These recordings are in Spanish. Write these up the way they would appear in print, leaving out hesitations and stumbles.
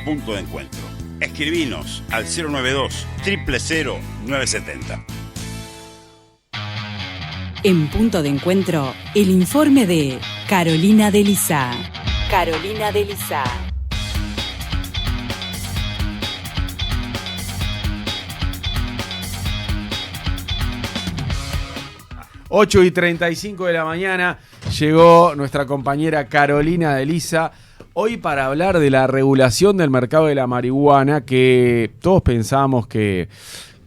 Punto de Encuentro. Escribinos al 092 000 970. En Punto de Encuentro, el informe de Carolina de Lizá. Carolina de Lizá. Ocho y 35 de la mañana llegó nuestra compañera Carolina de Lizá. Hoy para hablar de la regulación del mercado de la marihuana, que todos pensábamos que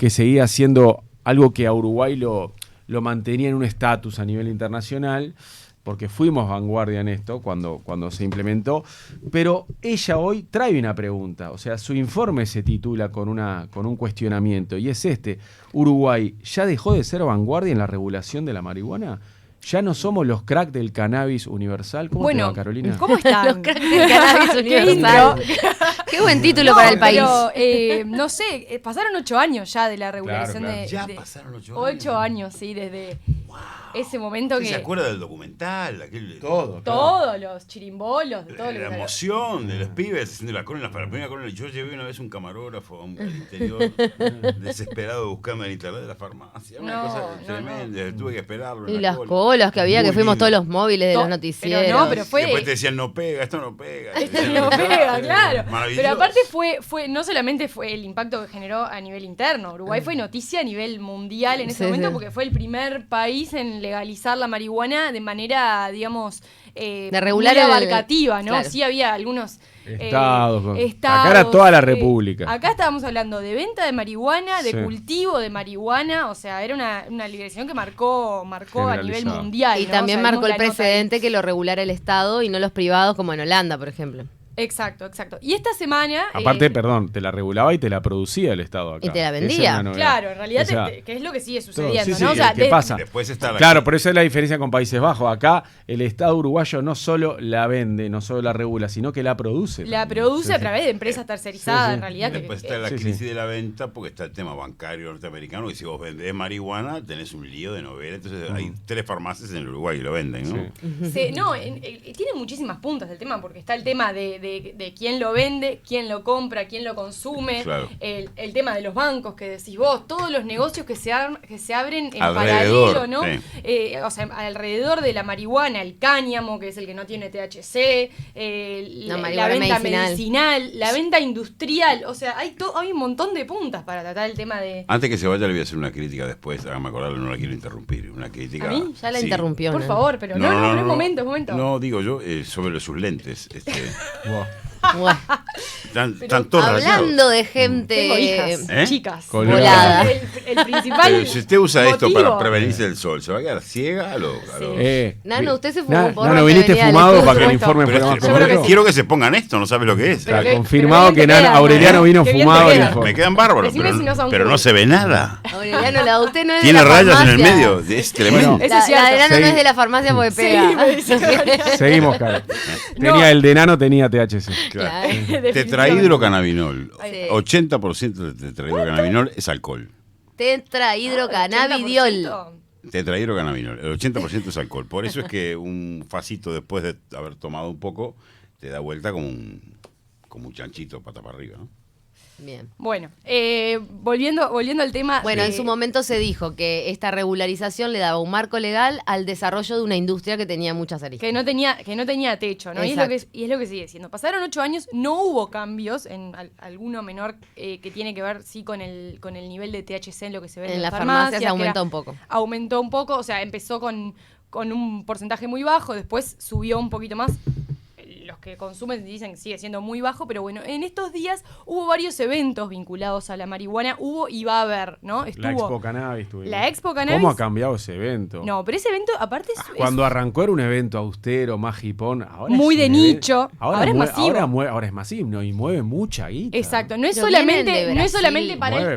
seguía siendo algo que a Uruguay lo mantenía en un estatus a nivel internacional, porque fuimos vanguardia en esto cuando se implementó, pero ella hoy trae una pregunta, o sea, su informe se titula con un cuestionamiento, y es este: ¿Uruguay ya dejó de ser vanguardia en la regulación de la marihuana? ¿Ya no somos los crack del cannabis universal? ¿Cómo te va, Carolina? ¿Cómo están? Los crack del cannabis universal. Qué buen título para el país. Pero, no sé, pasaron 8 años ya de la regulación. Claro. Ya pasaron 8 años. 8 años, sí, desde ese momento que... ¿Se acuerda del documental? Todo. Todos los chirimbolos, de todo lo que... La emoción de los pibes haciendo la primera cola. Yo llevé una vez un camarógrafo al interior, desesperado de buscarme en internet de la farmacia. Una cosa tremenda. Tuve que esperarlo. Y las colas que había, que fuimos todos los móviles de los noticieros. Pero fue... Después te decían, no pega, esto no pega. No pega, claro. Maravilloso. Pero aparte fue no solamente fue el impacto que generó a nivel interno. Uruguay fue noticia a nivel mundial en ese momento, porque fue el primer país en legalizar la marihuana de manera, digamos, de regular muy abarcativa, ¿no? Claro. Sí había algunos estados. estados. Acá era toda la república. Acá estábamos hablando de venta de marihuana, de cultivo de marihuana, o sea, era una legalización que marcó a nivel mundial. Y ¿no? también Sabemos marcó el la nota precedente que lo regulara el Estado y no los privados, como en Holanda, por ejemplo. Exacto. Y esta semana... Aparte, te la regulaba y te la producía el Estado acá. Y te la vendía. Claro, en realidad, O sea, que es lo que sigue sucediendo, sí, ¿no? O sea, ¿qué pasa? Después está Claro, por eso es la diferencia con Países Bajos. Acá el Estado uruguayo no solo la vende, no solo la regula, sino que la produce. La produce a través de empresas tercerizadas, en realidad. Después está la crisis de la venta, porque está el tema bancario norteamericano, y si vos vendés marihuana, tenés un lío de novela. Entonces hay 3 farmacias en el Uruguay que lo venden, ¿no? Sí, tiene muchísimas puntas el tema, porque está el tema de quién lo vende, quién lo compra, quién lo consume, claro. el tema de los bancos que decís vos, todos los negocios que se abren en alrededor, paralelo, ¿no? Sí. O sea, alrededor de la marihuana, el cáñamo, que es el que no tiene THC, la venta medicinal, la venta industrial, o sea, hay un montón de puntas para tratar el tema de... Antes que se vaya le voy a hacer una crítica después, hágame acordarlo, no la quiero interrumpir, una crítica... ¿A mí? Ya la interrumpió, Por ¿no? favor, pero no, es momento. No, digo yo, sobre sus lentes. Bueno. Están todos hablando de gente Tengo hijas, chicas, volada. El principal. Pero si usted usa esto motivo. para prevenirse del sol, ¿se va a quedar ciega? Nano, usted se fumó un porro. Nano, viniste fumado para que el informe fuera más completo. Quiero que se pongan esto, no sabes lo que es. Está confirmado que Aureliano vino fumado. Me quedan bárbaros, pero no se ve nada. Aureliano, la de usted no es Tiene de la rayas farmacia. en el medio, es tremendo. La de Nano no es de la farmacia porque pega. Seguimos, Caro. El de Nano tenía THC. Claro. Tetrahidrocannabinol. 80% de tetrahidrocannabinol es alcohol. Tetrahidrocannabidiol. Tetrahidrocannabinol. El 80% es alcohol. Por eso es que un facito después de haber tomado un poco te da vuelta como un chanchito pata para arriba, ¿no? Bien. Bueno, volviendo al tema. Bueno, en su momento se dijo que esta regularización le daba un marco legal al desarrollo de una industria que tenía muchas aristas. Que no tenía techo, ¿no? Y es lo que sigue siendo. Pasaron 8 años, no hubo cambios en alguno menor que tiene que ver, sí, con el nivel de THC en lo que se ve en la farmacia. Se aumentó un poco. Aumentó un poco, o sea, empezó con un porcentaje muy bajo, después subió un poquito más. Los que consumen dicen que sigue siendo muy bajo, pero bueno, en estos días hubo varios eventos vinculados a la marihuana, hubo y va a haber, ¿no? La Expo Cannabis. La Expo Cannabis. ¿Cómo ha cambiado ese evento? No, pero ese evento, aparte... Cuando arrancó era un evento austero, más hipón, ahora muy de nicho, ahora es masivo. Ahora es masivo, ¿no? Y mueve mucha guita. Exacto, no es solamente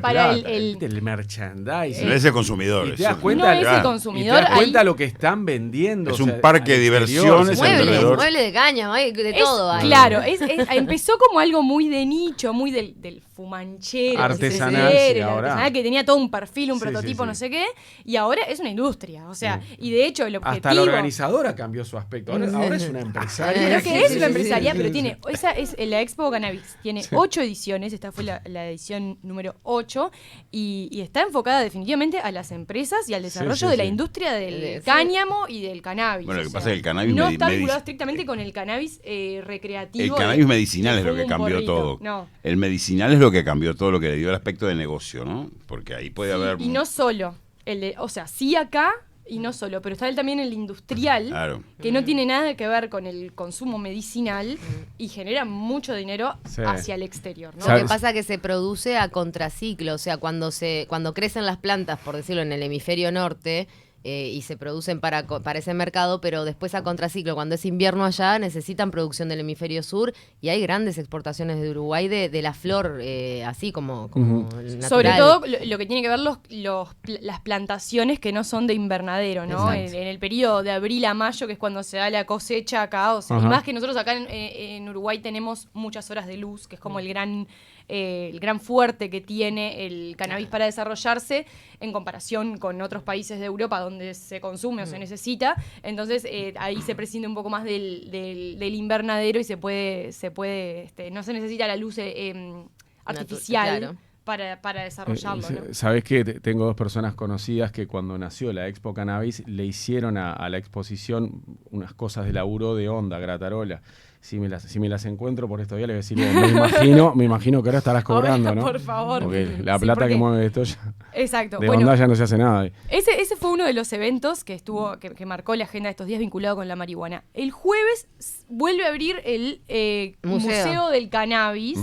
para el merchandising. No es el consumidor. ¿Y te das cuenta? No es el consumidor. ¿Te das cuenta lo que están vendiendo? Es un parque de diversiones mueble de caña, de todo ahí. Claro, empezó como algo muy de nicho, muy del fumanchero. Artesanal, sí, ahora. Artesanal, que tenía todo un perfil, un Sí, prototipo, sí, sí. no sé qué. Y ahora es una industria. O sea, y de hecho el objetivo... Hasta la organizadora cambió su aspecto. Ahora es una empresaria. Creo que es Sí, una sí, empresaria, sí, pero sí. tiene... Esa es la Expo Cannabis. Tiene 8 ediciones. Esta fue la edición número 8. Y está enfocada definitivamente a las empresas y al desarrollo de la industria del cáñamo y del cannabis. Bueno, lo que pasa es que el cannabis no está vinculado estrictamente con el cannabis recreativo. El cannabis medicinal es lo que fumo un cambió porrito. todo. No. El medicinal es lo que cambió todo, lo que le dio el aspecto de negocio, ¿no? Porque ahí puede haber... Y no solo. O sea, sí acá y no solo, pero está también el industrial, Claro. que no tiene nada que ver con el consumo medicinal y genera mucho dinero hacia el exterior, ¿no? Lo que pasa es que se produce a contraciclo, o sea, cuando crecen las plantas, por decirlo, en el hemisferio norte, y se producen para ese mercado, pero después a contraciclo, cuando es invierno allá, necesitan producción del hemisferio sur y hay grandes exportaciones de Uruguay de la flor, así como natural. Sobre todo lo que tiene que ver las plantaciones que no son de invernadero, ¿no? En el periodo de abril a mayo, que es cuando se da la cosecha acá, o sea, y más que nosotros acá en Uruguay tenemos muchas horas de luz, que es como el gran fuerte que tiene el cannabis para desarrollarse en comparación con otros países de Europa donde se consume o se necesita. Entonces ahí se prescinde un poco más del invernadero y se puede no se necesita la luz artificial. Claro. Para desarrollarlo, ¿no? Sabés que tengo 2 personas conocidas que cuando nació la Expo Cannabis le hicieron a la exposición unas cosas de laburo de onda, gratarola. Si me las encuentro por estos días les voy a decir, me imagino que ahora estarás cobrando, ¿no? Por favor. Porque la plata que mueve esto ya, exacto. de onda ya no se hace nada. Ese fue uno de los eventos que que marcó la agenda de estos días vinculado con la marihuana. El jueves vuelve a abrir el Museo del Cannabis,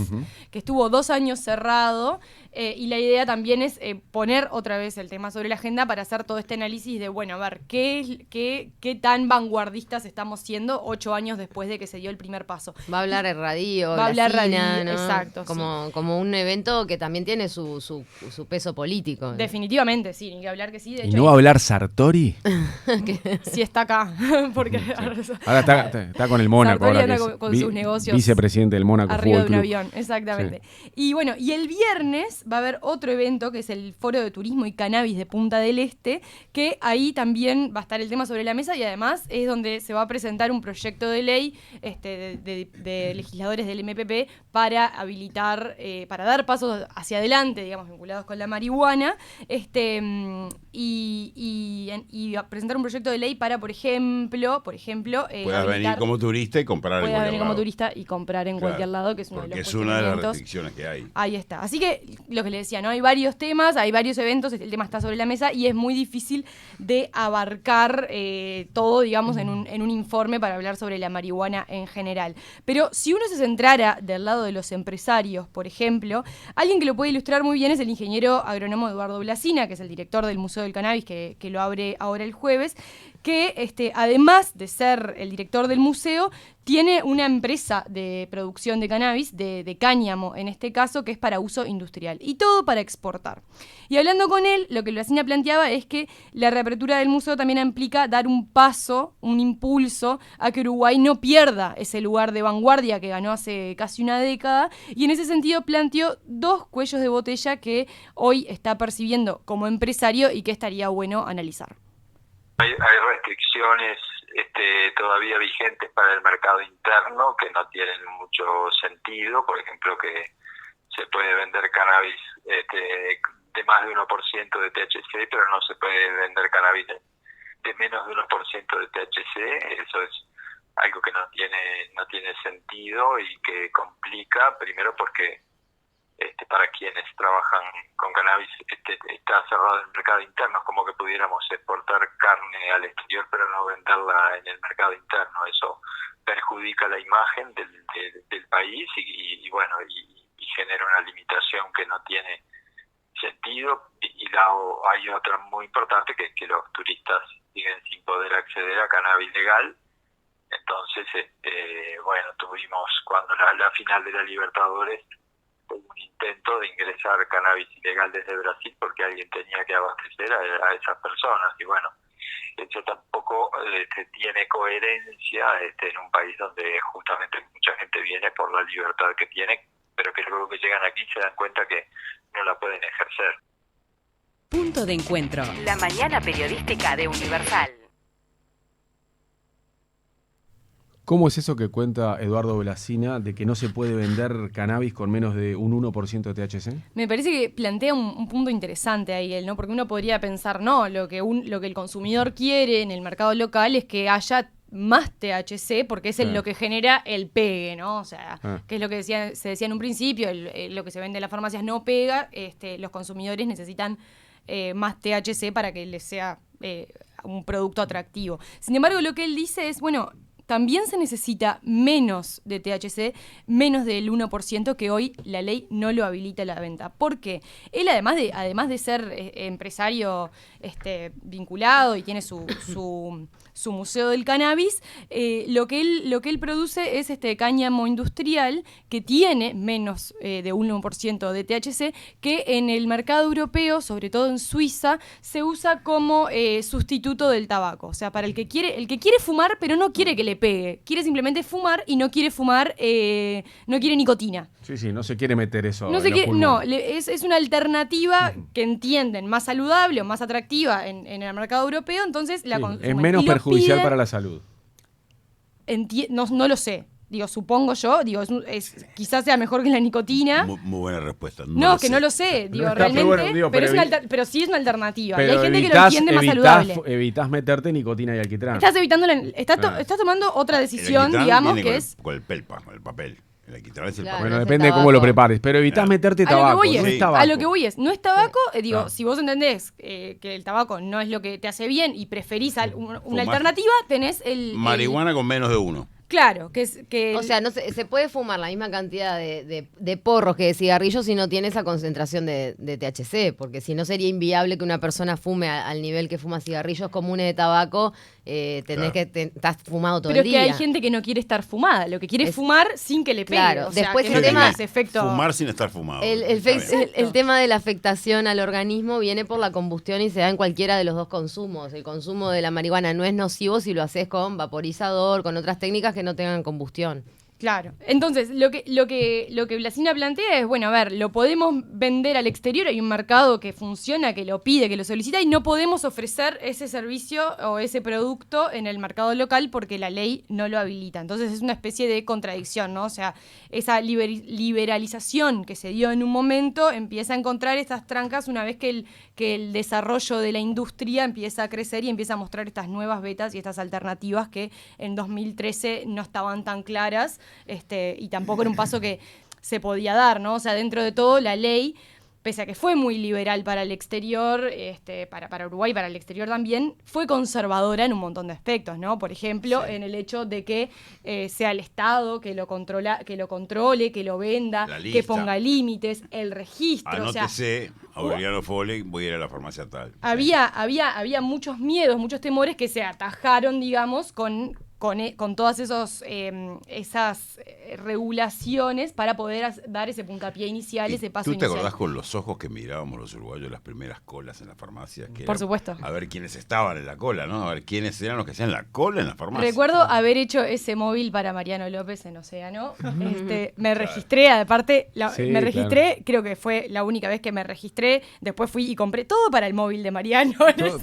que estuvo 2 años cerrado, y la idea también es poner otra vez el tema sobre la agenda para hacer todo este análisis de, bueno, a ver, qué tan vanguardistas estamos siendo 8 años después de que se dio el primer paso. Va a hablar el radio, va a hablar radio, radio, ¿no? exacto. Como un evento que también tiene su peso político. Definitivamente, sí, ni que hablar que sí. De ¿Y hecho, no va a hablar Sartori? sí está acá, porque Ahora está con el Mónaco. Sartori Ahora anda con sus negocios vicepresidente del Mónaco arriba de Fútbol un Club. avión, exactamente. Sí. Y bueno, y el viernes va a haber otro evento que es el Foro de Turismo y Cannabis de Punta del Este, que ahí también va a estar el tema sobre la mesa y además es donde se va a presentar un proyecto de ley de legisladores del MPP para habilitar, para dar pasos hacia adelante, digamos, vinculados con la marihuana, y a presentar un proyecto de ley para, por ejemplo, puedas venir como turista y comprar en cualquier lado. Cualquier lado, que es uno de Porque los es una de las cuestionamientos. restricciones que hay. Ahí está. Así que lo que le decía, ¿no? Hay varios temas, hay varios eventos, el tema está sobre la mesa y es muy difícil de abarcar todo, digamos, en un informe para hablar sobre la marihuana en general. Pero si uno se centrara del lado de los empresarios, por ejemplo, alguien que lo puede ilustrar muy bien es el ingeniero agrónomo Eduardo Blasina, que es el director del Museo del Cannabis, que lo abre ahora el jueves, que además de ser el director del museo, tiene una empresa de producción de cannabis, de cáñamo en este caso, que es para uso industrial. Y todo para exportar. Y hablando con él, lo que Blasina planteaba es que la reapertura del museo también implica dar un paso, un impulso, a que Uruguay no pierda ese lugar de vanguardia que ganó hace casi una década. Y en ese sentido planteó 2 cuellos de botella que hoy está percibiendo como empresario y que estaría bueno analizar. Hay restricciones todavía vigentes para el mercado interno que no tienen mucho sentido. Por ejemplo, que se puede vender cannabis de más de 1% de THC, pero no se puede vender cannabis de menos de 1% de THC. Eso es algo que no tiene sentido y que complica, primero porque para quienes trabajan con cannabis está cerrado el mercado interno. Es como que pudiéramos exportar carne al exterior pero no venderla en el mercado interno. Eso perjudica la imagen del país y genera una limitación que no tiene sentido. Y hay otra muy importante, que es que los turistas siguen sin poder acceder a cannabis legal. Entonces, tuvimos cuando la final de la Libertadores un intento de ingresar cannabis ilegal desde Brasil porque alguien tenía que abastecer a esas personas y eso tampoco tiene coherencia en un país donde justamente mucha gente viene por la libertad que tiene, pero que luego que llegan aquí se dan cuenta que no la pueden ejercer. Punto de encuentro. La mañana periodística de Universal. ¿Cómo es eso que cuenta Eduardo Blasina de que no se puede vender cannabis con menos de un 1% de THC? Me parece que plantea un punto interesante ahí él, ¿no? Porque uno podría pensar, no, lo que el consumidor quiere en el mercado local es que haya más THC porque es lo que genera el pegue, ¿no? O sea, que es lo que se decía en un principio, lo que se vende en las farmacias no pega, los consumidores necesitan más THC para que les sea un producto atractivo. Sin embargo, lo que él dice es, bueno, también se necesita menos de THC, menos del 1%, que hoy la ley no lo habilita a la venta. ¿Por qué? Él, además de ser empresario vinculado y tiene su museo del cannabis, lo que él produce es cáñamo industrial que tiene menos de 1% de THC, que en el mercado europeo, sobre todo en Suiza, se usa como sustituto del tabaco. O sea, para el que quiere fumar, pero no quiere que le pegue. Quiere simplemente fumar y no quiere fumar, no quiere nicotina. Sí, no se quiere meter eso. Es una alternativa que entienden más saludable o más atractiva en el mercado europeo, entonces la consumen. Es menos perjudicial para la salud. No lo sé. Supongo yo, quizás sea mejor que la nicotina. Muy buena respuesta. No lo sé, realmente, pero sí es una alternativa. Pero y hay gente que lo entiende más saludable. Evitás meterte nicotina y alquitrán. Estás tomando otra decisión, digamos, que es... Con el pelpa, con el papel. El alquitrán es el papel. Bueno, depende de cómo lo prepares, pero evitás meterte tabaco. A lo que voy es, no es tabaco, si vos entendés que el tabaco no es lo que te hace bien y preferís una alternativa, tenés marihuana con menos de 1. Claro, O sea, no se puede fumar la misma cantidad de porros que de cigarrillos si no tiene esa concentración de THC, porque si no sería inviable que una persona fume al nivel que fuma cigarrillos comunes de tabaco, estás fumado todo el día. Pero es que hay gente que no quiere estar fumada, lo que quiere es fumar sin que le pegue. Claro, después el tema ese efecto... Fumar sin estar fumado. El tema de la afectación al organismo viene por la combustión y se da en cualquiera de los dos consumos. El consumo de la marihuana no es nocivo si lo haces con vaporizador, con otras técnicas que no tengan combustión. Claro. Entonces, lo que Blasina plantea es, bueno, a ver, lo podemos vender al exterior, hay un mercado que funciona, que lo pide, que lo solicita, y no podemos ofrecer ese servicio o ese producto en el mercado local porque la ley no lo habilita. Entonces es una especie de contradicción, ¿no? O sea, esa liberalización que se dio en un momento empieza a encontrar estas trancas una vez que el desarrollo de la industria empieza a crecer y empieza a mostrar estas nuevas vetas y estas alternativas que en 2013 no estaban tan claras. Y tampoco era un paso que se podía dar, ¿no? O sea, dentro de todo, la ley, pese a que fue muy liberal para el exterior, para Uruguay, para el exterior también, fue conservadora en un montón de aspectos, ¿no? Por ejemplo, en el hecho de que sea el Estado que lo controle, que lo venda, que ponga límites, el registro. Anótese, Aureliano Fole, voy a ir a la farmacia tal. Había muchos miedos, muchos temores que se atajaron, digamos, con todas esas regulaciones para poder dar ese puntapié inicial, ese paso inicial. ¿Tú te acordás con los ojos que mirábamos los uruguayos las primeras colas en la farmacia? Por supuesto. A ver quiénes estaban en la cola, ¿no? A ver quiénes eran los que hacían la cola en la farmacia. Recuerdo haber hecho ese móvil para Mariano López en Océano. Me registré, aparte, creo que fue la única vez que me registré. Después fui y compré todo para el móvil de Mariano.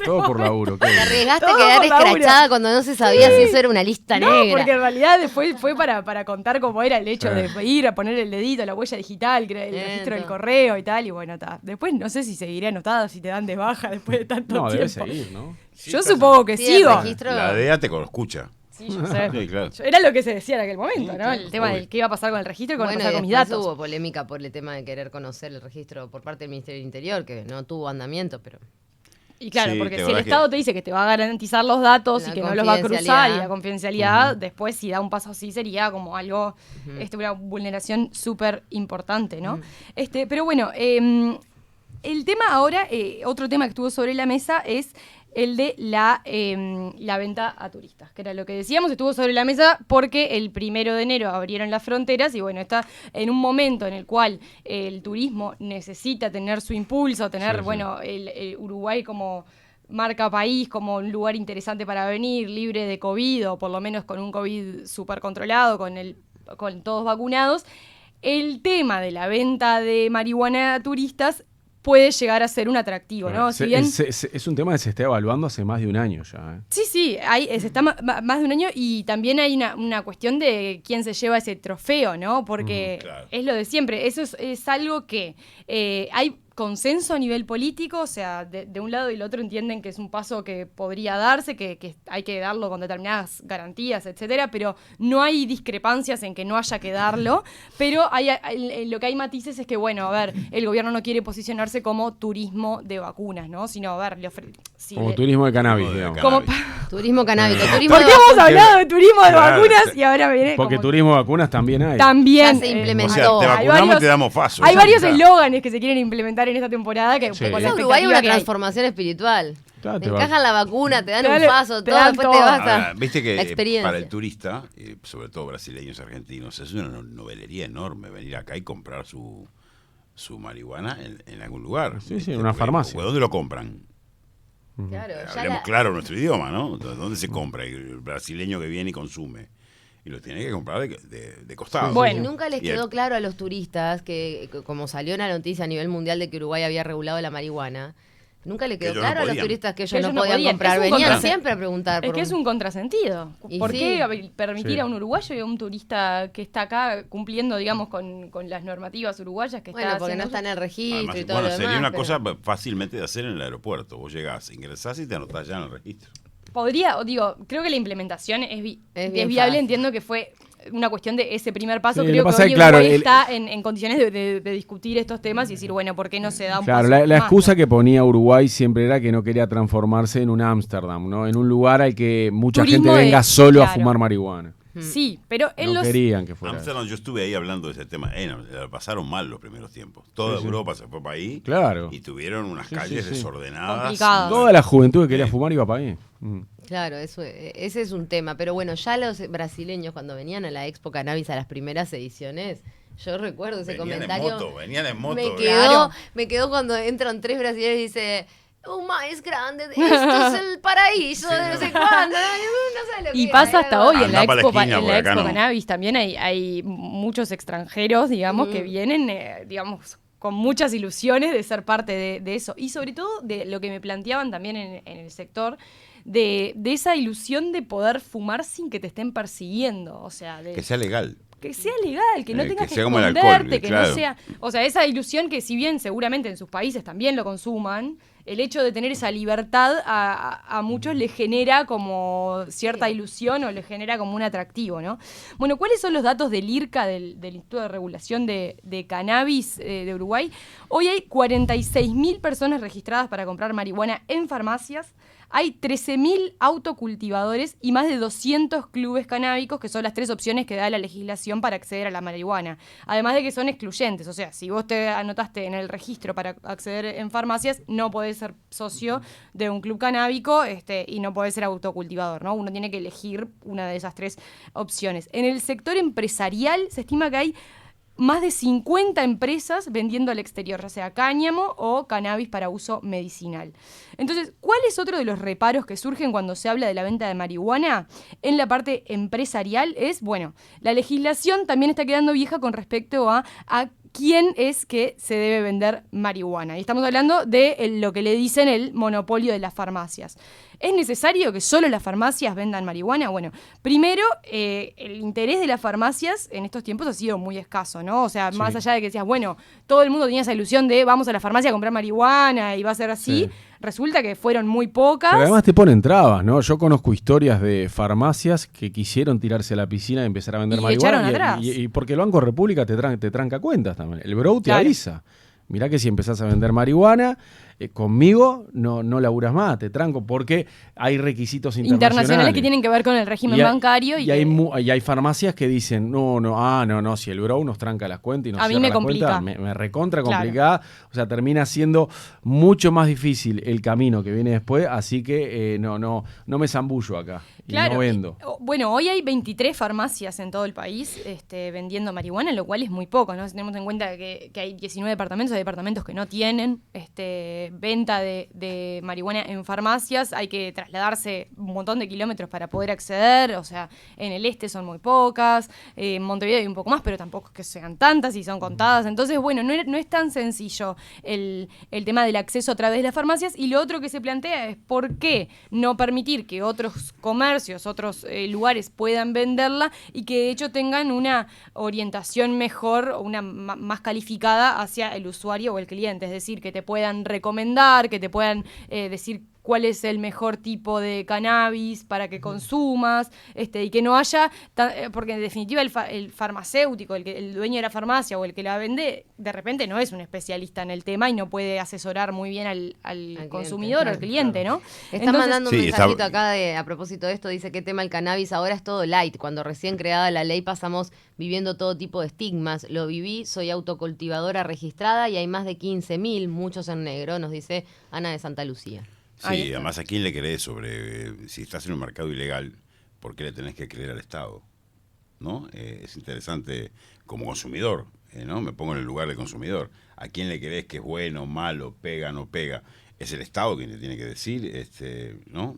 Todo por laburo. Te arriesgaste a quedar escrachada cuando no se sabía si eso era una lista negra. No, porque en realidad después fue para contar cómo era el hecho de ir a poner el dedito, la huella digital, el registro del correo y tal, y bueno, está. Después no sé si seguiré anotado, si te dan de baja después de tanto tiempo. Debe seguir, ¿no? Yo supongo que sigo. La DEA te escucha. Sí, yo sé. Sí, claro. Era lo que se decía en aquel momento, ¿no? El tema del qué iba a pasar con el registro y con mis datos. Hubo polémica por el tema de querer conocer el registro por parte del Ministerio del Interior, que no tuvo andamiento, pero... Y claro, porque si el Estado te dice que te va a garantizar los datos y que no los va a cruzar y la confidencialidad, después si da un paso así sería como algo, una vulneración súper importante, ¿no? Pero bueno, el tema ahora, otro tema que estuvo sobre la mesa es el de la venta a turistas, que era lo que decíamos, estuvo sobre la mesa porque el 1 de enero abrieron las fronteras y bueno, está en un momento en el cual el turismo necesita tener su impulso, tener, el Uruguay como marca país como un lugar interesante para venir, libre de COVID, o por lo menos con un COVID súper controlado, con todos vacunados, el tema de la venta de marihuana a turistas puede llegar a ser un atractivo, ¿no? Si bien... Es un tema que se está evaluando hace más de un año ya. Sí, se está más de un año, y también hay una cuestión de quién se lleva ese trofeo, ¿no? Porque claro. es lo de siempre. Eso es algo que hay consenso a nivel político, o sea, de un lado y del otro entienden que es un paso que podría darse, que hay que darlo con determinadas garantías, etcétera, pero no hay discrepancias en que no haya que darlo, pero lo que hay matices es que, bueno, a ver, el gobierno no quiere posicionarse como turismo de vacunas, ¿no? Sino, a ver, turismo de cannabis, digamos. Turismo canábico. ¿Por qué hemos hablado de turismo de vacunas y ahora viene porque como... turismo de vacunas también hay. También. Ya se implementó. O sea, te vacunamos y te damos paso. Hay varios eslóganes que se quieren implementar en esta temporada que Sí. con la En Uruguay hay expectativa una que hay. transformación espiritual. Claro, Te te va- encajan la vacuna, te dan Te un dan- paso, te todo, dan después todo. te vas Ahora, a... viste que la experiencia. para el turista, sobre todo brasileños y argentinos, es una novelería enorme venir acá y comprar su marihuana en algún lugar. Sí, en una farmacia. ¿Dónde lo compran? Claro, ya Hablemos la- claro nuestro idioma, ¿no? ¿Dónde se compra el brasileño que viene y consume? Y lo tiene que comprar de costado. Bueno. Y nunca les Y el- quedó claro a los turistas que, como salió una noticia a nivel mundial de que Uruguay había regulado la marihuana, nunca le quedó ellos no claro a los podían. turistas que ellos Que no ellos no podían podían. comprar. Es un Venían contrasentido. siempre a preguntar. Es que es un contrasentido. Y ¿Por sí. qué permitir Sí. a un uruguayo y a un turista que está acá cumpliendo, digamos, con las normativas uruguayas que Bueno, está porque no haciendo está en el registro Además, y todo bueno, lo sería demás. una pero- cosa fácilmente de hacer en el aeropuerto. Vos llegás, ingresás y te anotás ya en el registro. creo que la implementación es Es bien viable, fácil. entiendo que fue una cuestión de ese primer paso. Sí, lo Creo que que pasa hoy es, claro, Uruguay el- está en condiciones de discutir estos temas y decir, bueno, ¿por qué no se da un Claro, paso la más, excusa no? que ponía Uruguay siempre era que no quería transformarse en un Ámsterdam, ¿no? En un lugar al que mucha Turismo gente venga de- solo a claro. fumar marihuana. Sí, pero en No los... querían que fuera. Amsterdam, yo estuve ahí hablando de ese tema. La pasaron mal los primeros tiempos. Toda Sí. Europa se fue para ahí. Claro. Y tuvieron unas Sí, calles sí, sí. desordenadas. Complicadas. Toda la juventud que quería Sí. fumar iba para ahí. Claro, ese es un tema. Pero bueno, ya los brasileños cuando venían a la Expo Cannabis a las primeras ediciones, yo recuerdo ese comentario. Venían en moto. Me quedó cuando entran 3 brasileños y dice... más grande, esto es el paraíso de no sé cuándo. No sé lo que Y era, pasa era hasta algo- hoy en la Andá pa' la Expo, esquina, en por la acá Expo no. Cannabis también hay muchos extranjeros, digamos, que vienen, digamos, con muchas ilusiones de ser parte de eso. Y sobre todo de lo que me planteaban también en el sector, de esa ilusión de poder fumar sin que te estén persiguiendo. O sea, Que sea legal. que sea legal, que no tengas que que sea como el esconderte, alcohol, que claro. no sea... O sea, esa ilusión que si bien seguramente en sus países también lo consuman, el hecho de tener esa libertad a muchos les genera como cierta ilusión o les genera como un atractivo, ¿no? Bueno, ¿cuáles son los datos del IRCA, del Instituto de Regulación de Cannabis de Uruguay? Hoy hay 46.000 personas registradas para comprar marihuana en farmacias. Hay 13.000 autocultivadores y más de 200 clubes canábicos, que son las 3 opciones que da la legislación para acceder a la marihuana. Además de que son excluyentes, o sea, si vos te anotaste en el registro para acceder en farmacias, no podés ser socio de un club canábico y no podés ser autocultivador, ¿no? Uno tiene que elegir una de esas 3 opciones. En el sector empresarial se estima que hay más de 50 empresas vendiendo al exterior, ya sea cáñamo o cannabis para uso medicinal. Entonces, ¿cuál es otro de los reparos que surgen cuando se habla de la venta de marihuana? En la parte empresarial es, bueno, la legislación también está quedando vieja con respecto a quién es que se debe vender marihuana. Y estamos hablando de lo que le dicen el monopolio de las farmacias. ¿Es necesario que solo las farmacias vendan marihuana? Bueno, primero, el interés de las farmacias en estos tiempos ha sido muy escaso, ¿no? O sea, Sí. más allá de que decías, bueno, todo el mundo tenía esa ilusión de vamos a la farmacia a comprar marihuana y va a ser así, Sí. resulta que fueron muy pocas. Pero además te ponen trabas, ¿no? Yo conozco historias de farmacias que quisieron tirarse a la piscina y empezar a vender Y marihuana. echaron atrás. Y porque el Banco República te tranca cuentas también. El Bro te Claro. avisa. Mirá que si empezás a vender marihuana, conmigo no laburas más, te tranco, porque hay requisitos internacionales. Que tienen que ver con el régimen Y hay- bancario. Y hay farmacias que dicen, no, si el Bro nos tranca las cuentas y nos A mí cierra me las complica. cuentas, me recontra Claro. complicada. O sea, termina siendo mucho más difícil el camino que viene después, así que no me zambullo acá y Claro, no vendo. Bueno, hoy hay 23 farmacias en todo el país vendiendo marihuana, lo cual es muy poco, ¿no? Si tenemos en cuenta que hay 19 departamentos, hay departamentos que no tienen venta de marihuana en farmacias, hay que trasladarse un montón de kilómetros para poder acceder, o sea, en el este son muy pocas, en Montevideo hay un poco más, pero tampoco es que sean tantas y son contadas. Entonces, bueno, no es tan sencillo el tema del acceso a través de las farmacias. Y lo otro que se plantea es por qué no permitir que otros comercios, otros lugares puedan venderla y que de hecho tengan una orientación mejor o una más calificada hacia el usuario o el cliente. Es decir, que te puedan recomendar, que te puedan decir cuál es el mejor tipo de cannabis para que consumas, y que no haya, porque en definitiva el farmacéutico, el dueño de la farmacia o el que la vende, de repente no es un especialista en el tema y no puede asesorar muy bien al consumidor, cliente, al cliente, ¿no? Está mandando un Sí, mensajito acá a propósito de esto, dice que tema el cannabis ahora es todo light. Cuando recién creada la ley pasamos viviendo todo tipo de estigmas. Lo viví, soy autocultivadora registrada y hay más de 15.000, muchos en negro, nos dice Ana de Santa Lucía. Sí, además, ¿a quién le crees sobre si estás en un mercado ilegal? ¿Por qué le tenés que creer al Estado? ¿No? Es interesante como consumidor, ¿no? Me pongo en el lugar del consumidor. ¿A quién le crees que es bueno, malo, pega, no pega? Es el Estado quien te tiene que decir, ¿no?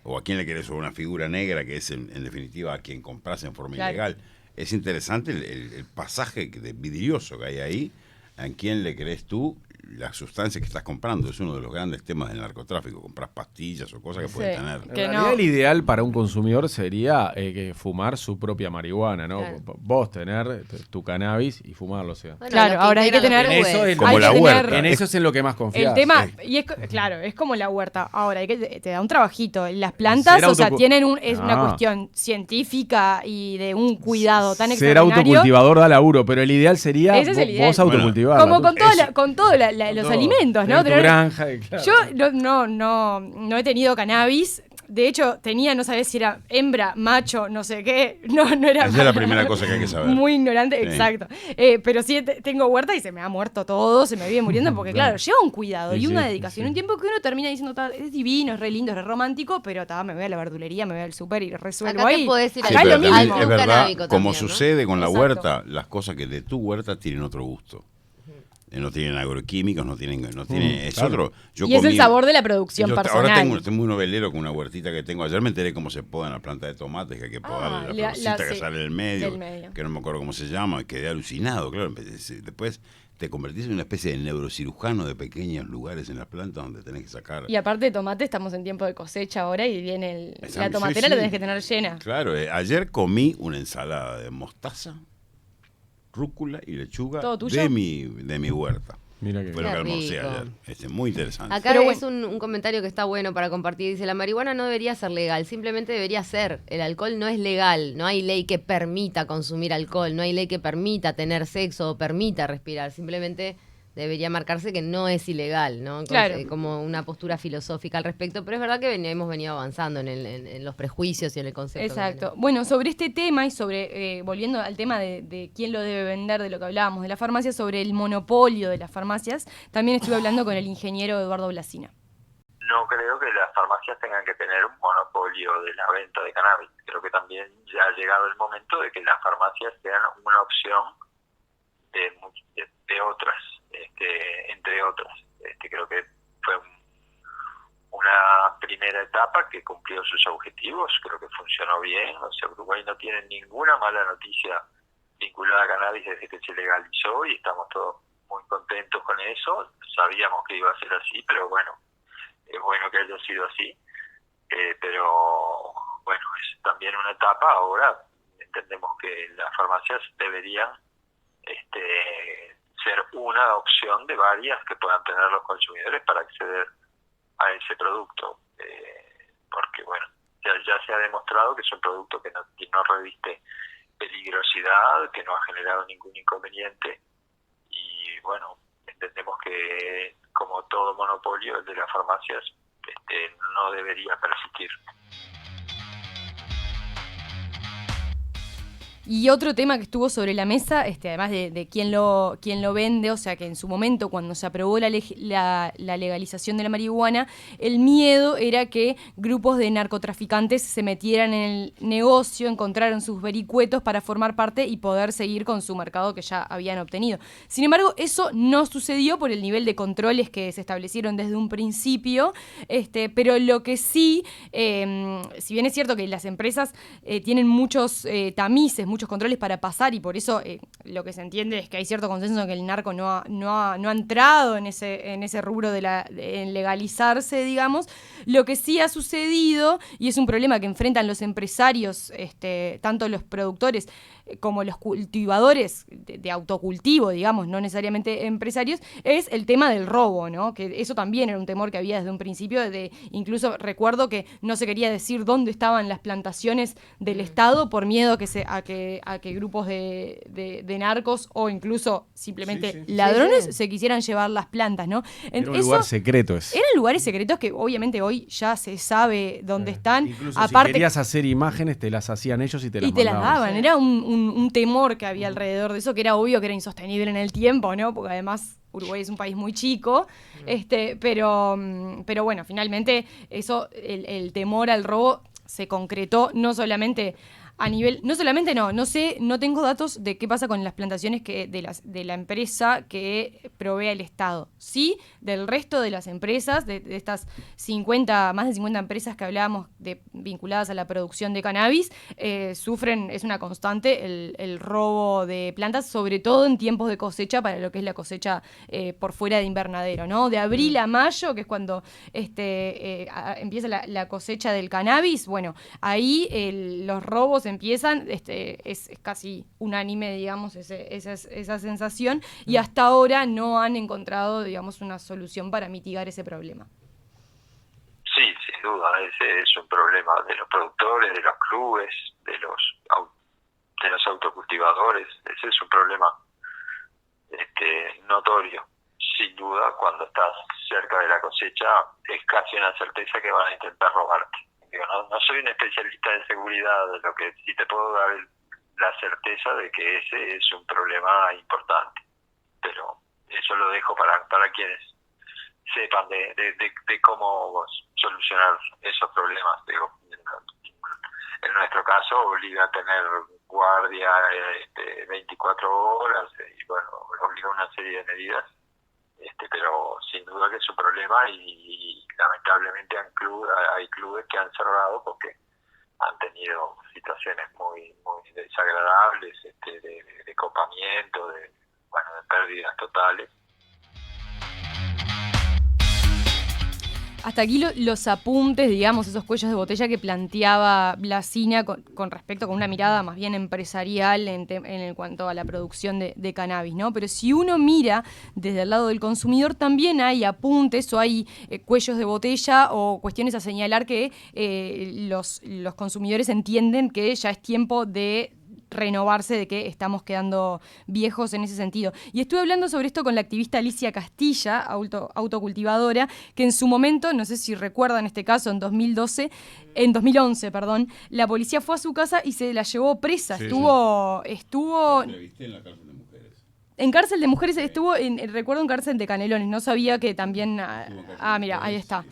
O a quién le crees sobre una figura negra que es en definitiva a quien compras en forma ilegal. Es interesante el pasaje vidrioso que hay ahí. ¿A quién le crees tú las sustancias que estás comprando? Es uno de los grandes temas del narcotráfico. Compras pastillas o cosas que pueden tener. En realidad, el ideal para un consumidor sería que fumar su propia marihuana, ¿no? Claro. Vos tener tu cannabis y fumarlo, o sea. Bueno, Claro, ahora hay que tener... En eso es como hay la que huerta. tener- En eso es en lo que más confías. El tema, y claro, es como la huerta. Ahora, te da un trabajito. Las plantas, Ser o sea, tienen Ah. una cuestión científica y de un cuidado tan Ser extraordinario. autocultivador da laburo, pero el ideal sería Ese es el ideal. vos autocultivar. Como con todos los alimentos, ¿no? Tu granja, claro. Yo no he tenido cannabis. De hecho, no sabía si era hembra, macho, no sé qué. No era. Esa es la primera cosa que hay que saber. Muy ignorante, Sí. exacto. Pero sí tengo huerta y se me ha muerto todo, se me vive muriendo, porque claro, lleva un cuidado Sí, y una sí, dedicación. sí. Un tiempo que uno termina diciendo, es divino, es re lindo, es re romántico, pero me voy a la verdulería, me voy al súper y resuelvo Acá te ahí. podés ir Sí, acá pero es lo también mismo. es verdad, Canábico como también, ¿no? sucede con la Exacto. huerta, las cosas que de tu huerta tienen otro gusto. No tienen agroquímicos, no tienen es claro. otro. Yo Y es el comí- sabor de la producción yo personal. Ahora estoy muy novelero con una huertita que tengo. Ayer me enteré cómo se poda la planta de tomates, que hay que podarle la florcita que sí, sale del medio, del medio. que no me acuerdo cómo se llama, y quedé alucinado. Claro, después te convertís en una especie de neurocirujano de pequeños lugares en las plantas donde tenés que sacar. Y aparte de tomate, estamos en tiempo de cosecha ahora y viene la tomatera, Sí, la sí. tenés que tener llena. Claro, ayer comí una ensalada de mostaza, rúcula y lechuga ¿Todo tuyo? de mi huerta. Mira que Fue lo que Qué almorcé rico. ayer. Muy interesante. Acá Pero es un comentario que está bueno para compartir. Dice, la marihuana no debería ser legal, simplemente debería ser. El alcohol no es legal, no hay ley que permita consumir alcohol, no hay ley que permita tener sexo o permita respirar. Simplemente debería marcarse que no es ilegal, ¿no? Claro. Como una postura filosófica al respecto, pero es verdad que hemos venido avanzando en los prejuicios y en el concepto. Exacto. Bueno, sobre este tema y sobre, volviendo al tema de quién lo debe vender, de lo que hablábamos de la farmacia, sobre el monopolio de las farmacias, también estuve hablando con el ingeniero Eduardo Blasina. No creo que las farmacias tengan que tener un monopolio de la venta de cannabis. Creo que también ya ha llegado el momento de que las farmacias sean una opción de otras, entre otras. Creo que fue una primera etapa que cumplió sus objetivos, creo que funcionó bien. O sea, Uruguay no tiene ninguna mala noticia vinculada a cannabis desde que se legalizó y estamos todos muy contentos con eso. Sabíamos que iba a ser así, pero bueno, es bueno que haya sido así. Pero bueno, es también una etapa. Ahora entendemos que las farmacias deberían ser una opción de varias que puedan tener los consumidores para acceder a ese producto, porque bueno, ya se ha demostrado que es un producto que no reviste peligrosidad, que no ha generado ningún inconveniente, y bueno, entendemos que como todo monopolio, el de las farmacias no debería persistir. Y otro tema que estuvo sobre la mesa, además de quién lo vende, o sea que en su momento cuando se aprobó la legalización de la marihuana, el miedo era que grupos de narcotraficantes se metieran en el negocio, encontraran sus vericuetos para formar parte y poder seguir con su mercado que ya habían obtenido. Sin embargo, eso no sucedió por el nivel de controles que se establecieron desde un principio, pero lo que sí, si bien es cierto que las empresas tienen muchos tamices, muchos controles para pasar y por eso lo que se entiende es que hay cierto consenso en que el narco no ha entrado en ese rubro en legalizarse, digamos. Lo que sí ha sucedido, y es un problema que enfrentan los empresarios, tanto los productores como los cultivadores de autocultivo, digamos, no necesariamente empresarios, es el tema del robo, ¿no? Que eso también era un temor que había desde un principio, incluso recuerdo que no se quería decir dónde estaban las plantaciones del Estado por miedo a que grupos de narcos o incluso simplemente ladrones se quisieran llevar las plantas, ¿no? Era un lugar secreto ese. Eran lugares secretos que obviamente hoy ya se sabe dónde están. Incluso aparte, si querías hacer imágenes, te las hacían ellos y te las daban. Sí. Era un temor que había alrededor de eso, que era obvio que era insostenible en el tiempo, ¿no? Porque además Uruguay es un país muy chico, pero bueno, finalmente eso, el temor al robo se concretó no solamente a nivel, no tengo datos de qué pasa con las plantaciones de la empresa que provee el Estado. Sí, del resto de las empresas, de estas más de 50 empresas que hablábamos vinculadas a la producción de cannabis, sufren, es una constante, el robo de plantas, sobre todo en tiempos de cosecha, para lo que es la cosecha por fuera de invernadero, ¿no? De abril a mayo, que es cuando empieza la cosecha del cannabis, bueno, ahí los robos empiezan, es casi unánime, digamos, esa sensación, y hasta ahora no han encontrado, digamos, una solución para mitigar ese problema. Sí, sin duda, ese es un problema de los productores, de los clubes, de los autocultivadores. Ese es un problema notorio. Sin duda, cuando estás cerca de la cosecha, es casi una certeza que van a intentar robarte. No soy un especialista en seguridad, de lo que sí te puedo dar la certeza de que ese es un problema importante, pero eso lo dejo para quienes sepan de cómo solucionar esos problemas. Digo, en nuestro caso obliga a tener guardia 24 horas y bueno, obliga a una serie de medidas, pero sin duda que es un problema y lamentablemente hay clubes que han cerrado porque han tenido situaciones muy muy desagradables, de copamiento, de pérdidas totales. Hasta aquí los apuntes, digamos, esos cuellos de botella que planteaba Blasina con respecto, con una mirada más bien empresarial en cuanto a la producción de cannabis, ¿no? Pero si uno mira desde el lado del consumidor, también hay apuntes o hay cuellos de botella o cuestiones a señalar que los consumidores entienden que ya es tiempo de renovarse, de que estamos quedando viejos en ese sentido. Y estuve hablando sobre esto con la activista Alicia Castilla, autocultivadora, que en su momento, no sé si recuerdan este caso, en 2011, la policía fue a su casa y se la llevó presa. Sí, estuvo entrevisté en la cárcel de mujeres. En cárcel de mujeres estuvo, recuerdo en cárcel de Canelones, no sabía que también... mira, ahí está.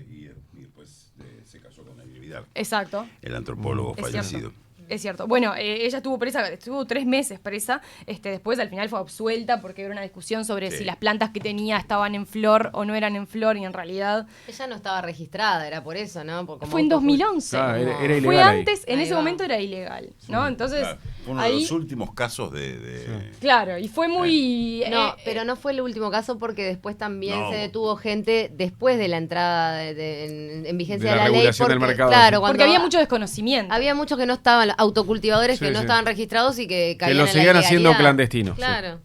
Y después se casó con Daniel Vidal. Exacto. El antropólogo fallecido. Es cierto. Bueno, ella estuvo presa, estuvo 3 meses presa. Después al final fue absuelta porque era una discusión sobre si las plantas que tenía estaban en flor o no eran en flor, y en realidad... Ella no estaba registrada, era por eso, ¿no? Fue en 2011. Era ilegal. Fue antes, en Ahí ese va. momento era ilegal, ¿no? Entonces, Claro, fue uno de los últimos casos de... Claro, y fue muy... No, pero no fue el último caso porque después también No. se detuvo gente después de la entrada en vigencia De de la la ley. regulación del Porque, mercado. claro, porque cuando había mucho desconocimiento. había muchos que no estaban, autocultivadores Sí, que no sí. estaban registrados y que Que caían lo en la seguían haciendo ilegalidad. clandestino. Claro.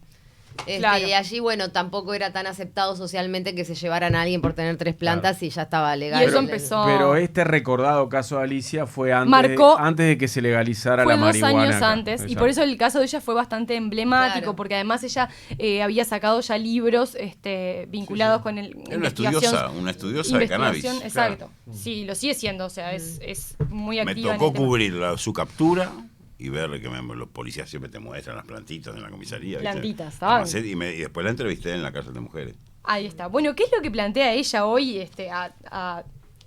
Claro. Y allí, bueno, tampoco era tan aceptado socialmente que se llevaran a alguien por tener 3 plantas y ya estaba legal. Y eso El- empezó- Pero este recordado caso de Alicia fue Marcó- antes de que se legalizara Fue la 2 marihuana. años acá. antes, y Exacto. por eso el caso de ella fue bastante emblemático, Claro. porque además ella había sacado ya libros vinculados con el Era una estudiosa de cannabis. Exacto. Sí, lo sigue siendo, o sea, es muy Me activa. tocó en el tema. cubrir su captura y ver que los policías siempre te muestran las plantitas en la comisaría. Plantitas, ¿viste? Y después la entrevisté en la cárcel de mujeres. Ahí está. Bueno, ¿qué es lo que plantea ella hoy, a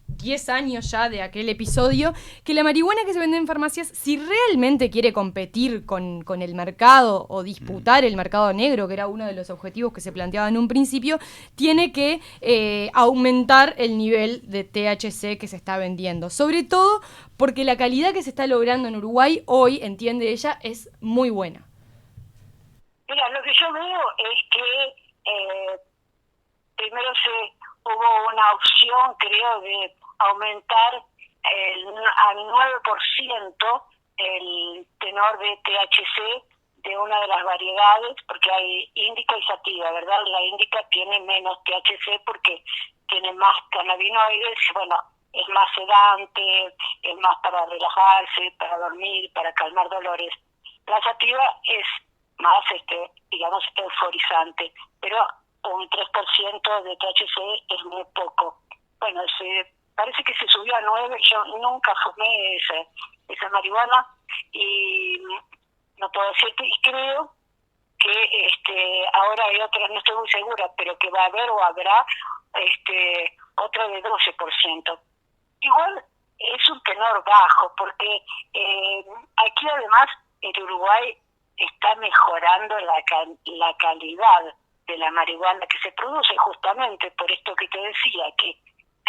10 años ya de aquel episodio? Que la marihuana que se vende en farmacias, si realmente quiere competir con el mercado o disputar el mercado negro, que era uno de los objetivos que se planteaba en un principio, tiene que aumentar el nivel de THC que se está vendiendo. Sobre todo porque la calidad que se está logrando en Uruguay hoy, entiende ella, es muy buena. Mira, lo que yo veo es que primero hubo una opción, creo, de aumentar al 9% el tenor de THC de una de las variedades, porque hay índica y sativa, ¿verdad? La índica tiene menos THC porque tiene más cannabinoides, bueno, es más sedante, es más para relajarse, para dormir, para calmar dolores. La sativa es más, digamos, euforizante, pero un 3% de THC es muy poco. Bueno, parece que se subió a 9, yo nunca fumé esa marihuana y no puedo decirte, y creo que ahora hay otra, no estoy muy segura, pero que va a haber o habrá otra de 12%. Igual es un tenor bajo, porque aquí además en Uruguay está mejorando la calidad de la marihuana que se produce, justamente por esto que te decía, que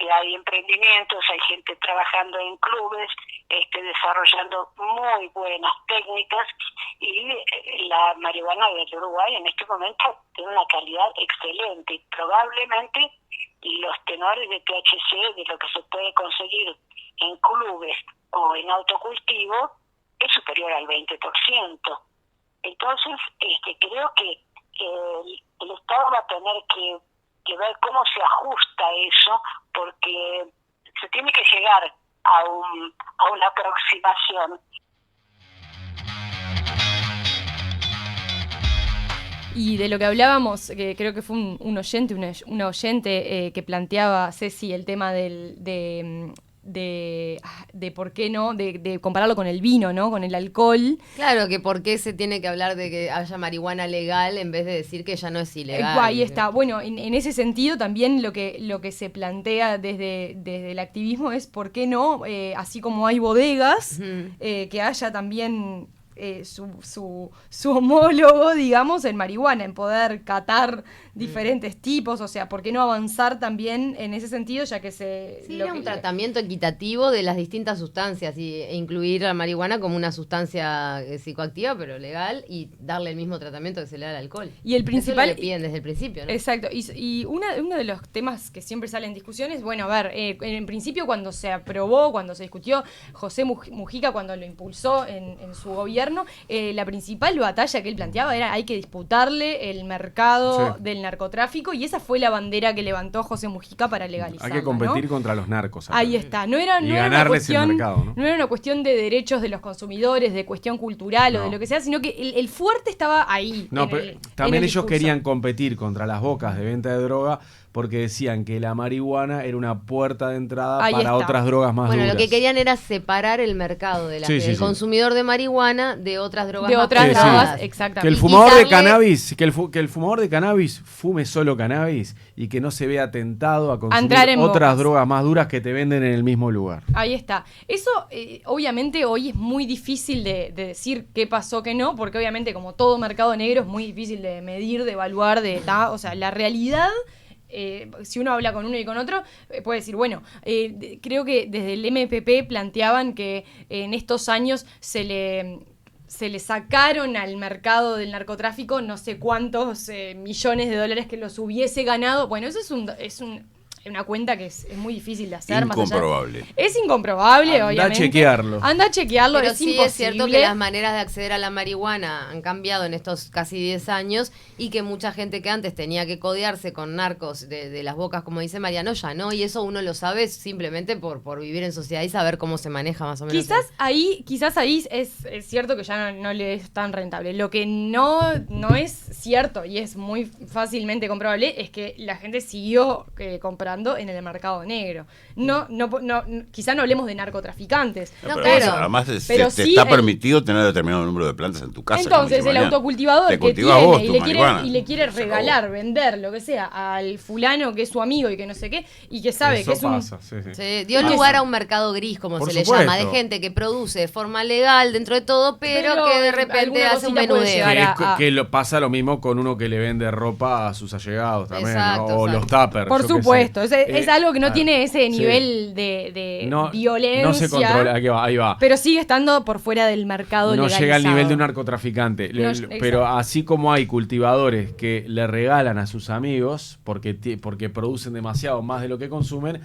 hay emprendimientos, hay gente trabajando en clubes, desarrollando muy buenas técnicas, y la marihuana del Uruguay en este momento tiene una calidad excelente, y probablemente los tenores de THC de lo que se puede conseguir en clubes o en autocultivo es superior al 20%. Entonces, creo que el Estado va a tener que ver cómo se ajusta eso, porque se tiene que llegar a una aproximación. Y de lo que hablábamos, que creo que fue un oyente, una oyente que planteaba, Ceci, el tema de por qué no, de compararlo con el vino, ¿no? Con el alcohol. Claro, que por qué se tiene que hablar de que haya marihuana legal en vez de decir que ya no es ilegal. Ahí está. Bueno, en ese sentido también lo que se plantea desde el activismo es por qué no, así como hay bodegas, que haya también su homólogo, digamos, en marihuana, en poder catar diferentes tipos, o sea, ¿por qué no avanzar también en ese sentido, ya que un tratamiento equitativo de las distintas sustancias e incluir la marihuana como una sustancia psicoactiva, pero legal, y darle el mismo tratamiento que se le da al alcohol? Y el principal... Eso es lo que piden desde el principio, ¿no? Exacto, y uno de los temas que siempre salen en discusiones, bueno, a ver, en principio cuando se aprobó, cuando se discutió, José Mujica cuando lo impulsó en su gobierno, la principal batalla que él planteaba era hay que disputarle el mercado del narcotráfico, y esa fue la bandera que levantó José Mujica para legalizarlo. Hay que competir contra los narcos. Ahí está. No era ganarles el mercado, ¿no? No era una cuestión de derechos de los consumidores, de cuestión cultural o de lo que sea, sino que el fuerte estaba ahí. No, pero también ellos querían competir contra las bocas de venta de droga, porque decían que la marihuana era una puerta de entrada para otras drogas más duras. Bueno, lo que querían era separar el mercado del consumidor de marihuana de otras drogas drogas, exactamente. Que el fumador de cannabis, que el fumador de cannabis fume solo cannabis y que no se vea tentado a consumir otras drogas más duras que te venden en el mismo lugar. Ahí está. Eso, obviamente, hoy es muy difícil de decir qué pasó, qué no, porque obviamente, como todo mercado negro, es muy difícil de medir, de evaluar, o sea, la realidad... si uno habla con uno y con otro, puede decir, bueno, creo que desde el MPP planteaban que en estos años se le sacaron al mercado del narcotráfico no sé cuántos millones de dólares que los hubiese ganado. Bueno, eso es una cuenta que es muy difícil de hacer. Incomprobable. Es incomprobable, obviamente. Anda a chequearlo. Pero es sí imposible. Es cierto que las maneras de acceder a la marihuana han cambiado en estos casi 10 años, y que mucha gente que antes tenía que codearse con narcos de las bocas, como dice Mariano, ya no, y eso uno lo sabe simplemente por vivir en sociedad y saber cómo se maneja más o menos. Quizás ahí es cierto que ya no le es tan rentable. Lo que no es cierto, y es muy fácilmente comprobable, es que la gente siguió comprando operando en el mercado negro. No, quizá no hablemos de narcotraficantes. No, pero claro. además Pero te sí está el- permitido tener determinado número de plantas en tu casa. Entonces, como el dice autocultivador Mariana. Te que cultivas tiene vos y tu le, marihuana. quiere Se acabó. regalar, vender, lo que sea, al fulano que es su amigo y que no sé qué, y que sabe Eso que es un... pasa, sí. Se dio lugar a un mercado gris, como Por se le supuesto. llama, de gente que produce de forma legal dentro de todo, pero que de repente alguna hace un cosita puede menudeo. llegar Que, a- pasa lo mismo con uno que le vende ropa a sus allegados también, Exacto, ¿no? O exacto. los tuppers. Por yo qué supuesto, sé. es algo que no tiene ese sí. nivel de No, violencia. no se controla, ahí va. Pero sigue estando por fuera del mercado No legalizado. llega al nivel de un narcotraficante. No, Pero exacto. así como hay cultivadores que le regalan a sus amigos porque producen demasiado más de lo que consumen,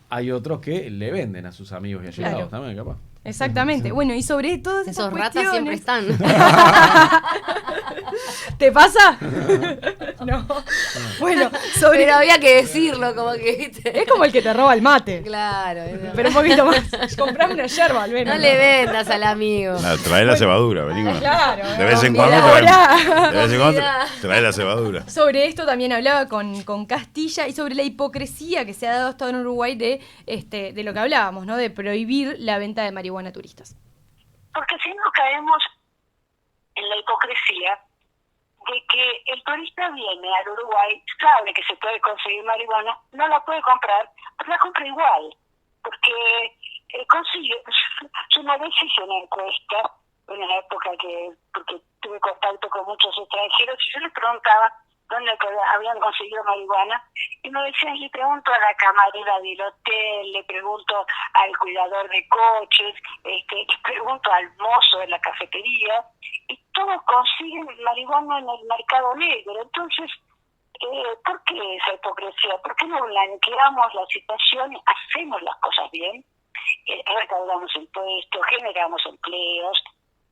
hay otros que le venden a sus amigos y allegados Claro. también, capaz. Exactamente. Bueno, y sobre todas esas Esos ratas siempre cuestiones- están. ¿Te pasa? No. Bueno, sobre... Pero había que decirlo, como que, ¿viste? Es como el que te roba el mate. Claro. Pero un poquito más. Comprame una yerba, al menos. No le vendas al amigo. Nada, trae la cebadura, vení con- Claro. De vez en Mirá, cuando mirá. de vez en cuando Mirá. trae la cebadura. Sobre esto también hablaba con Castilla y sobre la hipocresía que se ha dado hasta en Uruguay de lo que hablábamos, ¿no? De prohibir la venta de marihuana a turistas. Porque si no caemos en la hipocresía de que el turista viene al Uruguay, sabe que se puede conseguir marihuana, no la puede comprar, pero la compra igual, porque consigue. Yo una vez hice una encuesta, en una época porque tuve contacto con muchos extranjeros, y yo les preguntaba dónde habían conseguido marihuana, y me decían, le pregunto a la camarera del hotel, le pregunto al cuidador de coches, le pregunto al mozo de la cafetería, y todos consiguen marihuana en el mercado negro. Entonces, ¿por qué esa hipocresía? ¿Por qué no blanqueamos la situación, hacemos las cosas bien, recaudamos impuestos, generamos empleos,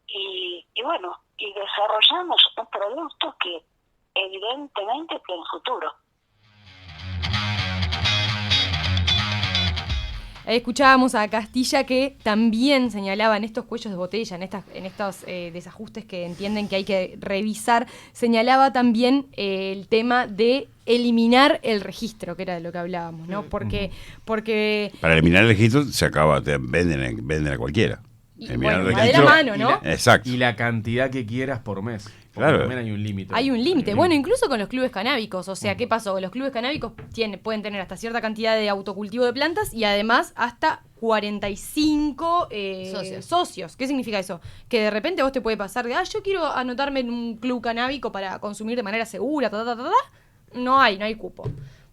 y bueno, y desarrollamos un producto que evidentemente tiene futuro? Escuchábamos a Castilla que también señalaba en estos cuellos de botella, en estos desajustes que entienden que hay que revisar, señalaba también el tema de eliminar el registro, que era de lo que hablábamos, ¿no? Porque Para eliminar el registro se acaba, venden a cualquiera. y, Eliminar bueno, el va de la registro. mano, ¿no? Exacto. Y la cantidad que quieras por mes. Porque Claro. también hay un límite. Hay un límite. Bueno, incluso con los clubes canábicos. O sea, ¿qué pasó? Los clubes canábicos pueden tener hasta cierta cantidad de autocultivo de plantas y además hasta 45 socios. ¿Qué significa eso? Que de repente vos te puede pasar de, yo quiero anotarme en un club canábico para consumir de manera segura, No hay cupo.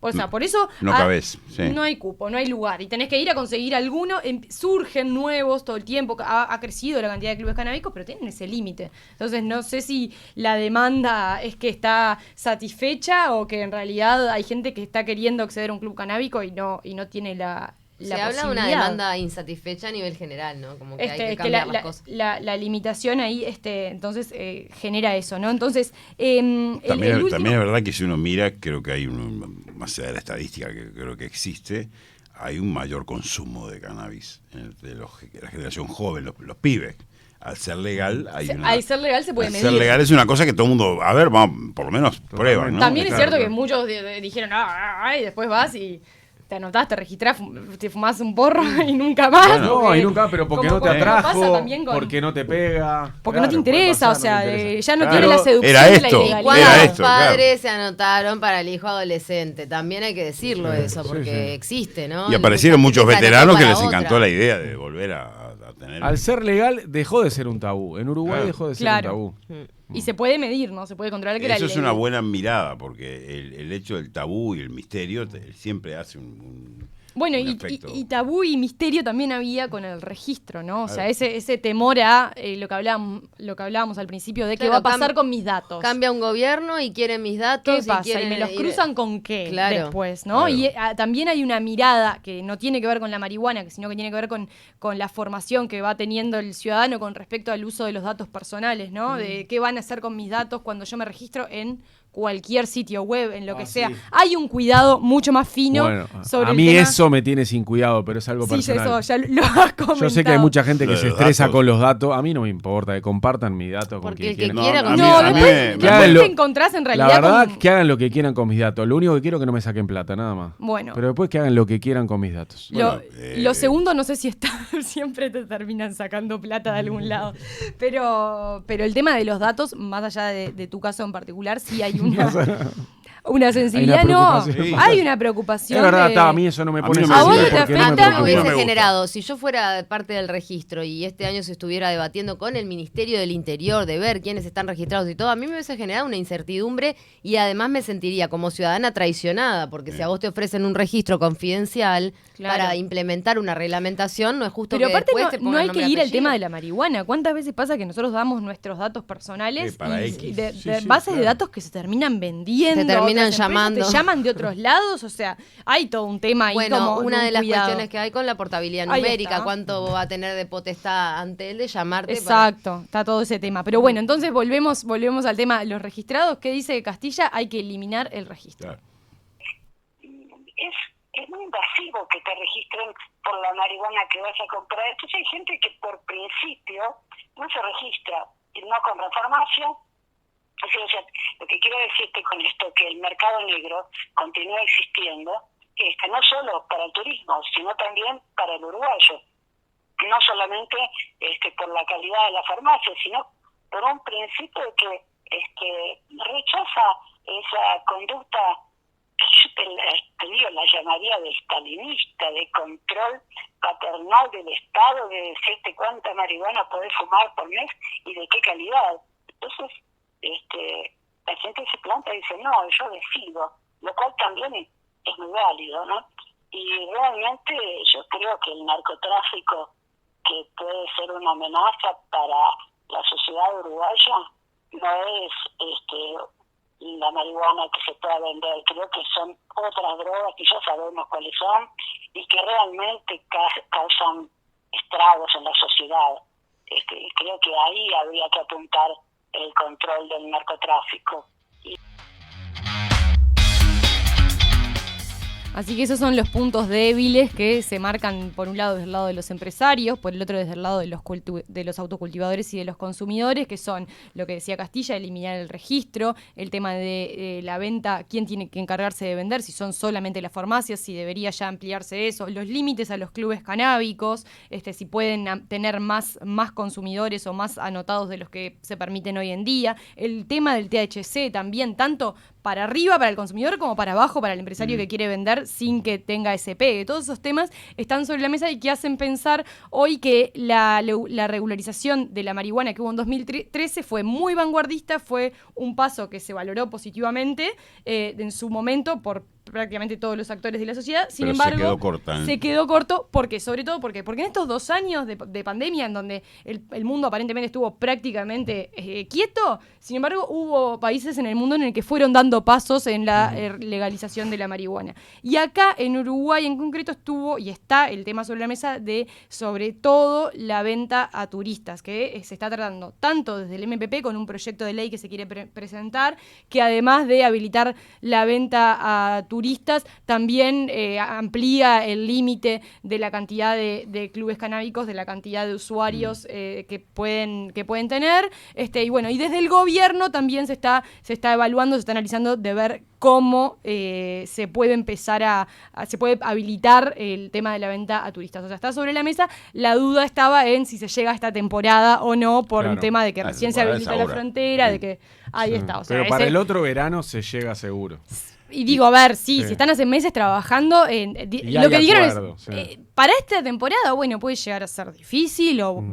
O sea, por eso No cabés, sí. no hay cupo, no hay lugar. Y tenés que ir a conseguir alguno. Surgen nuevos todo el tiempo. Ha crecido la cantidad de clubes canábicos, pero tienen ese límite. Entonces, no sé si la demanda es que está satisfecha o que en realidad hay gente que está queriendo acceder a un club canábico y no tiene la Se habla de una posibilidad. demanda insatisfecha a nivel general, ¿no? Como que hay que Es que cambiar las cosas. la limitación ahí entonces genera eso, ¿no? Entonces, el También último- es verdad que si uno mira, creo que hay más allá de la estadística que creo que existe, hay un mayor consumo de cannabis entre la generación joven, los pibes. Al ser legal, al ser legal se puede al medir. ser legal es una cosa que todo el mundo, a ver, vamos, por lo menos prueba, ¿no? También es Claro, cierto que claro. muchos dijeron, y después vas y te anotás, te registrás, te fumás un porro y nunca más. Bueno, No, porque- y nunca, pero porque como no te pasa atrajo, también con- porque no te pega. porque no te Claro, puede interesa, pasar, o sea, no te interesa. ya no Claro, tiene la seducción era de la esto, ilegalidad. Cuando era los esto, claro. padres se anotaron para el hijo adolescente, también hay que decirlo eso, sí, porque sí. existe, ¿no? Y aparecieron muchos Mucha gente se veteranos anotó que para les otra. encantó la idea de volver a tener. Al ser legal dejó de ser un tabú. En Uruguay Claro. dejó de ser Claro. un tabú. Y se puede medir, ¿no? Se puede controlar que era Eso es ley. una buena mirada, porque el hecho del tabú y el misterio siempre hace Bueno, un y efecto. tabú y misterio también había con el registro, ¿no? O sea, Claro. ese temor a lo que hablábamos al principio de qué Claro, va a pasar con mis datos. Cambia un gobierno y quieren mis datos. ¿Qué pasa? quieren ¿Y me los ir- cruzan con qué Claro. después, no? Claro. Y también hay una mirada que no tiene que ver con la marihuana, sino que tiene que ver con la formación que va teniendo el ciudadano con respecto al uso de los datos personales, ¿no? De qué van a hacer con mis datos cuando yo me registro en cualquier sitio web, en lo que sea. Sí. Hay un cuidado mucho más fino sobre a el mí tema. eso me tiene sin cuidado, pero es algo Sí, personal. eso ya lo has comentado. Yo sé que hay mucha gente que Lo de se los estresa datos. con los datos. A mí no me importa, que compartan mi datos con Porque quien el que quieran. quiera... a mí- No, a mí después, me- después háganlo. te encontrás en La realidad verdad, con... que hagan lo que quieran con mis datos. Lo único que quiero es que no me saquen plata, nada más. Bueno. Pero después que hagan lo que quieran con mis datos. Bueno, Lo segundo, no sé si está, siempre te terminan sacando plata de algún lado. Pero el tema de los datos, más allá de tu caso en particular, sí hay una sensibilidad. preocupación. Hay una preocupación. Es verdad, de- a mí eso no me A mí pone no me ¿A vos gusta. te porque no afecta? me me preocupa. hubiese me gusta. generado, si yo fuera parte del registro y este año se estuviera debatiendo con el Ministerio del Interior de ver quiénes están registrados y todo, a mí me hubiese generado una incertidumbre y además me sentiría como ciudadana traicionada, porque si a vos te ofrecen un registro confidencial Claro. para implementar una reglamentación, no es justo Pero que aparte después te no pongan hay nombre que y ir al apellido. tema de la marihuana. ¿Cuántas veces pasa que nosotros damos nuestros datos personales para y X. de Sí, bases de claro. datos que se terminan vendiendo? Te terminan otras empresas llamando. Te llaman de otros lados, o sea, hay todo un tema ahí Bueno, como una un de las cuidado. cuestiones que hay con la portabilidad Ahí numérica, está. cuánto va a tener de potestad ante él de llamarte. Exacto, está todo ese tema. Pero bueno, entonces volvemos al tema de los registrados. ¿Qué dice Castilla? Hay que eliminar el registro. Claro. Es muy invasivo que te registren por la marihuana que vas a comprar. Entonces hay gente que por principio no se registra, y no compra farmacia. O sea, lo que quiero decirte con esto, que el mercado negro continúa existiendo, no solo para el turismo, sino también para el uruguayo. No solamente por la calidad de la farmacia, sino por un principio de que rechaza esa conducta que yo te digo, la llamaría de stalinista, de control paternal del Estado, de decirte cuánta marihuana podés fumar por mes y de qué calidad. Entonces, la gente se planta y dice, no, yo decido, lo cual también es muy válido, ¿no? Y realmente yo creo que el narcotráfico, que puede ser una amenaza para la sociedad uruguaya, no es la marihuana que se pueda vender. Creo que son otras drogas que ya sabemos cuáles son y que realmente causan estragos en la sociedad. Creo que ahí habría que apuntar el control del narcotráfico. Así que esos son los puntos débiles que se marcan, por un lado desde el lado de los empresarios, por el otro desde el lado de los autocultivadores y de los consumidores, que son lo que decía Castilla, eliminar el registro, el tema de la venta, quién tiene que encargarse de vender, si son solamente las farmacias, si debería ya ampliarse eso, los límites a los clubes canábicos, si pueden tener más consumidores o más anotados de los que se permiten hoy en día, el tema del THC también, tanto para arriba para el consumidor como para abajo para el empresario que quiere vender sin que tenga ese pegue. Todos esos temas están sobre la mesa y que hacen pensar hoy que la regularización de la marihuana que hubo en 2013 fue muy vanguardista, fue un paso que se valoró positivamente en su momento por prácticamente todos los actores de la sociedad. Sin Pero embargo, se quedó corta, ¿eh? Se quedó corto, porque en estos 2 años de pandemia, en donde el mundo aparentemente estuvo prácticamente quieto, sin embargo, hubo países en el mundo en el que fueron dando pasos en la legalización de la marihuana. Y acá, en Uruguay en concreto, estuvo y está el tema sobre la mesa de, sobre todo, la venta a turistas, que se está tratando tanto desde el MPP con un proyecto de ley que se quiere presentar, que además de habilitar la venta a turistas, también amplía el límite de la cantidad de clubes canábicos, de la cantidad de usuarios que pueden tener. Y bueno, y desde el gobierno también se está evaluando, se está analizando de ver cómo se puede empezar se puede habilitar el tema de la venta a turistas. O sea, está sobre la mesa. La duda estaba en si se llega a esta temporada o no, por un tema de que recién se habilita la frontera, de que ahí está. O sea, pero para el otro verano se llega seguro. Y digo, a ver, si están hace meses trabajando, lo que dijeron acuerdo, es, para esta temporada, bueno, puede llegar a ser difícil o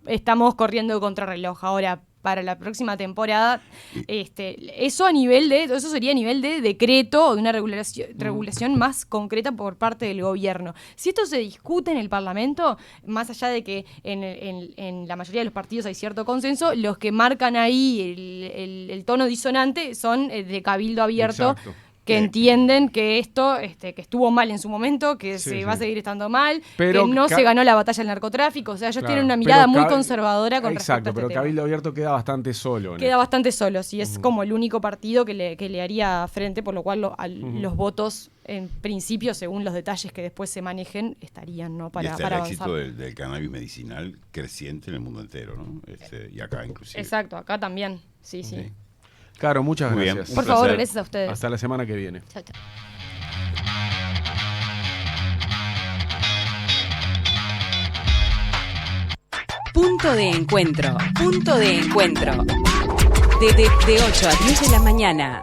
estamos corriendo contrarreloj. Ahora, para la próxima temporada, eso sería a nivel de decreto o de una regulación más concreta por parte del gobierno. Si esto se discute en el Parlamento, más allá de que en la mayoría de los partidos hay cierto consenso, los que marcan ahí el tono disonante son de cabildo abierto. Exacto. que entienden que esto que estuvo mal en su momento, que Sí, se sí. va a seguir estando mal, Pero que no se ganó la batalla del narcotráfico. O sea, ellos tienen una mirada muy conservadora con respecto a Exacto, este pero tema. Cabildo Abierto queda bastante solo. en Queda esto. bastante solo, sí, es como el único partido que le haría frente, por lo cual los votos, en principio, según los detalles que después se manejen, estarían, ¿no? Y para está el avanzar. éxito del cannabis medicinal creciente en el mundo entero, ¿no? Y acá inclusive. Exacto, acá también, sí. Sí. Caro, muchas Muy bien, gracias. un Por favor, placer. gracias a ustedes. Hasta la semana que viene. Chao, chao. Punto de encuentro. Punto de encuentro. De 8 a 10 de la mañana.